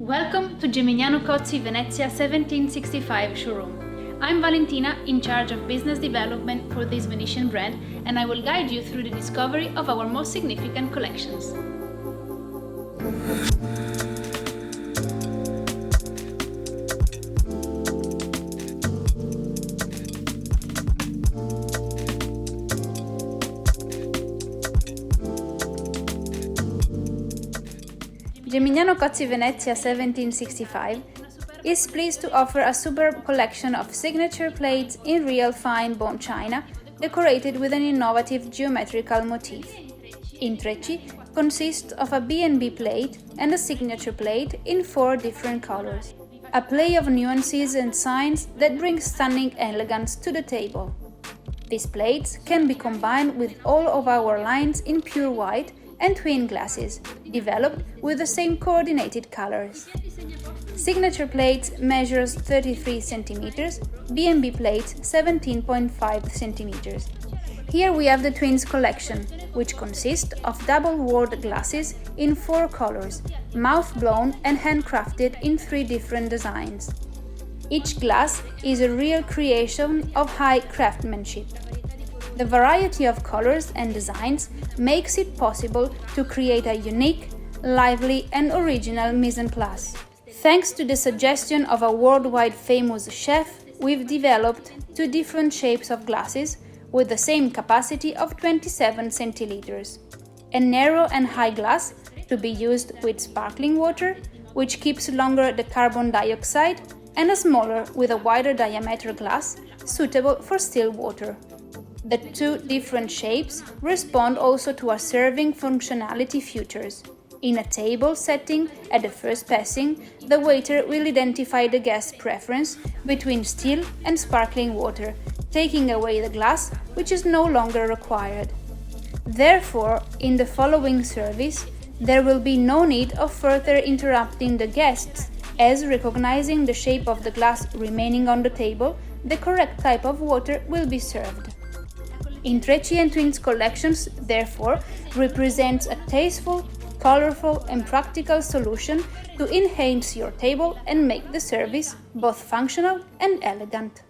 Welcome to Gimignano Cozzi Venezia 1765 showroom. I'm Valentina, in charge of business development for this Venetian brand, and I will guide you through the discovery of our most significant collections. Gimignano Cozzi Venezia 1765 is pleased to offer a superb collection of signature plates in real fine bone china, decorated with an innovative geometrical motif. Intrecci consists of a B&B plate and a signature plate in 4 different colors, a play of nuances and signs that brings stunning elegance to the table. These plates can be combined with all of our lines in pure white and twin glasses, developed with the same coordinated colors. Signature plates measures 33 cm, B&B plates 17.5 cm. Here we have the twins collection, which consists of double-walled glasses in 4 colors, mouth-blown and handcrafted in 3 different designs. Each glass is a real creation of high craftsmanship. The variety of colors and designs makes it possible to create a unique, lively and original mise en place. Thanks to the suggestion of a worldwide famous chef, we've developed 2 different shapes of glasses with the same capacity of 27 centiliters. A narrow and high glass to be used with sparkling water, which keeps longer the carbon dioxide, and a smaller with a wider diameter glass, suitable for still water. The 2 different shapes respond also to our serving functionality features. In a table setting, at the first passing, the waiter will identify the guest's preference between still and sparkling water, taking away the glass, which is no longer required. Therefore, in the following service, there will be no need of further interrupting the guests, as recognizing the shape of the glass remaining on the table, the correct type of water will be served. Intrecci and Twins collections, therefore, represents a tasteful, colorful and practical solution to enhance your table and make the service both functional and elegant.